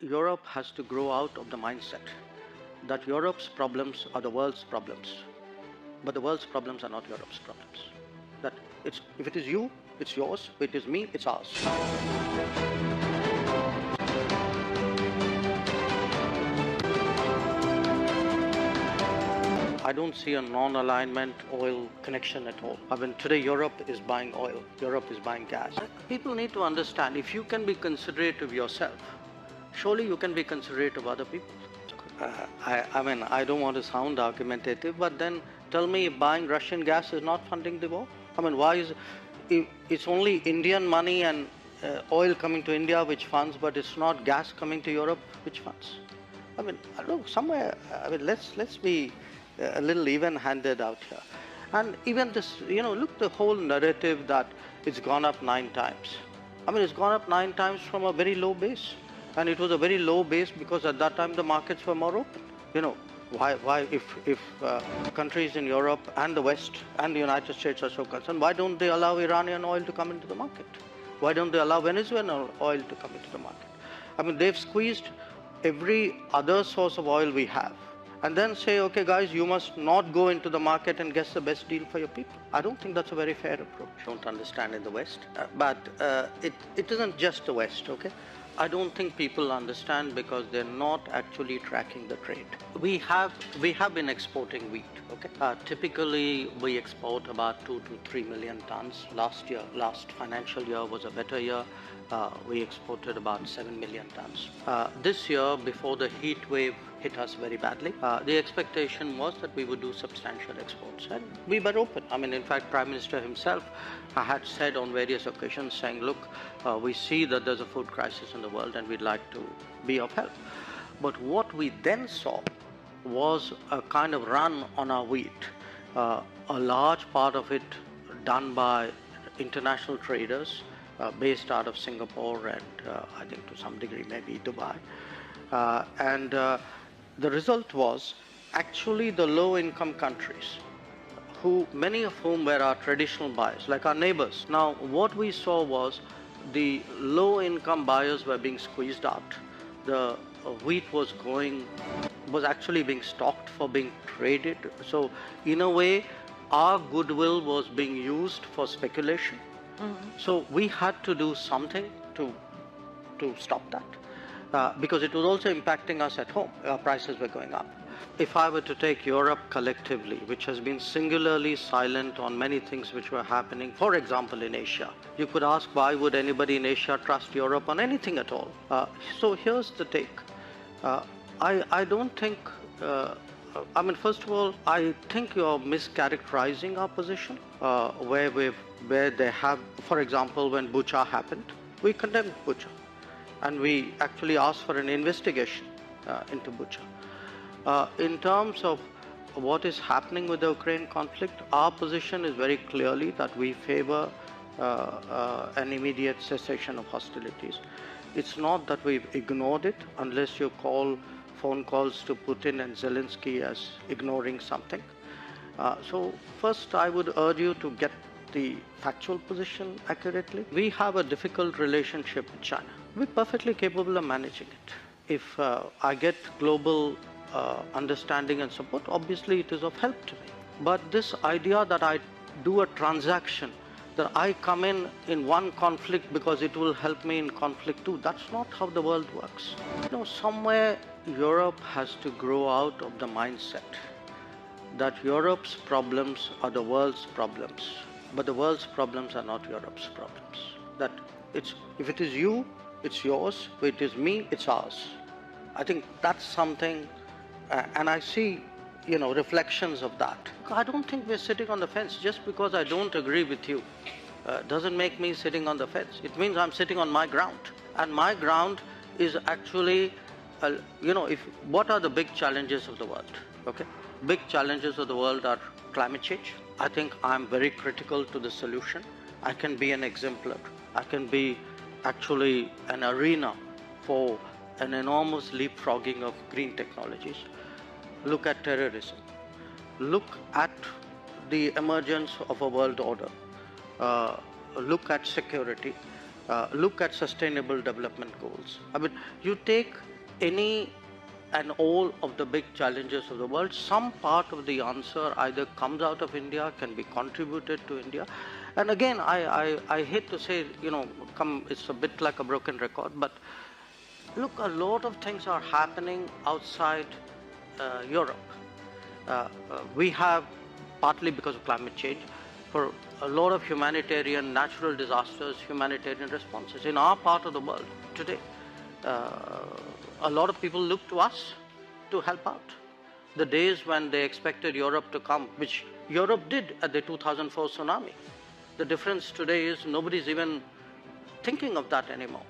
Europe has to grow out of the mindset that Europe's problems are the world's problems, but the world's problems are not Europe's problems. That if it is you, it's yours. If it is me, it's ours. I don't see a non-alignment oil connection at all. I mean, today Europe is buying oil, Europe is buying gas. People need to understand, if you can be considerate of yourself, surely you can be considerate of other people. I don't want to sound argumentative, but then tell me if buying Russian gas is not funding the war? I mean, why is it's only Indian money and oil coming to India which funds, but it's not gas coming to Europe which funds? I mean, look, somewhere, let's be a little even-handed out here. And even this, look, the whole narrative that it's gone up 9 times. I mean, it's gone up 9 times from a very low base. And it was a very low base because at that time the markets were more open. Why if countries in Europe and the West and the United States are so concerned, why don't they allow Iranian oil to come into the market? Why don't they allow Venezuelan oil to come into the market? I mean, they've squeezed every other source of oil we have, and then say, okay guys, you must not go into the market and get the best deal for your people. I don't think that's a very fair approach. Don't understand in the West, but it isn't just the West, okay? I don't think people understand because they're not actually tracking the trade. We have been exporting wheat, okay? Typically we export about 2 to 3 million tons. Last financial year was a better year. We exported about 7 million tons. This year, before the heat wave hit us very badly, the expectation was that we would do substantial exports, and we were open. I mean, in fact, Prime Minister himself had said on various occasions, saying, look, we see that there's a food crisis in the world and we'd like to be of help. But what we then saw was a kind of run on our wheat, a large part of it done by international traders based out of Singapore and I think to some degree maybe Dubai. The result was actually the low-income countries, many of whom were our traditional buyers, like our neighbors. Now, what we saw was the low-income buyers were being squeezed out. The wheat was actually being stocked for being traded. So, in a way, our goodwill was being used for speculation. Mm-hmm. So we had to do something to stop that. Because it was also impacting us at home. Our prices were going up. If I were to take Europe collectively, which has been singularly silent on many things which were happening, for example in Asia, you could ask why would anybody in Asia trust Europe on anything at all? So here's the take. I don't think, first of all, I think you're mischaracterizing our position, where they have, for example, when Bucha happened, we condemned Bucha. And we actually asked for an investigation into Bucha. In terms of what is happening with the Ukraine conflict, our position is very clearly that we favor an immediate cessation of hostilities. It's not that we've ignored it, unless you call phone calls to Putin and Zelensky as ignoring something. So first I would urge you to get the factual position accurately. We have a difficult relationship with China. We're perfectly capable of managing it. If I get global understanding and support, obviously it is of help to me. But this idea that I do a transaction, that I come in one conflict because it will help me in conflict too, that's not how the world works. Somewhere Europe has to grow out of the mindset that Europe's problems are the world's problems, but the world's problems are not Europe's problems. That if it is you, it's yours. If it is me, it's ours. I think that's something, and I see, reflections of that. I don't think we're sitting on the fence. Just because I don't agree with you doesn't make me sitting on the fence. It means I'm sitting on my ground, and my ground is actually, what are the big challenges of the world? Okay, big challenges of the world are climate change. I think I'm very critical to the solution. I can be an exemplar. I can be actually an arena for an enormous leapfrogging of green technologies. Look at terrorism. Look at the emergence of a world order. Look at security. look at sustainable development goals. I mean, you take any and all of the big challenges of the world, some part of the answer either comes out of India, can be contributed to India. And again, I hate to say, it's a bit like a broken record, but look, a lot of things are happening outside Europe. We have, partly because of climate change, for a lot of humanitarian, natural disasters, humanitarian responses. In our part of the world today, a lot of people look to us to help out. The days when they expected Europe to come, which Europe did at the 2004 tsunami, the difference today is nobody's even thinking of that anymore.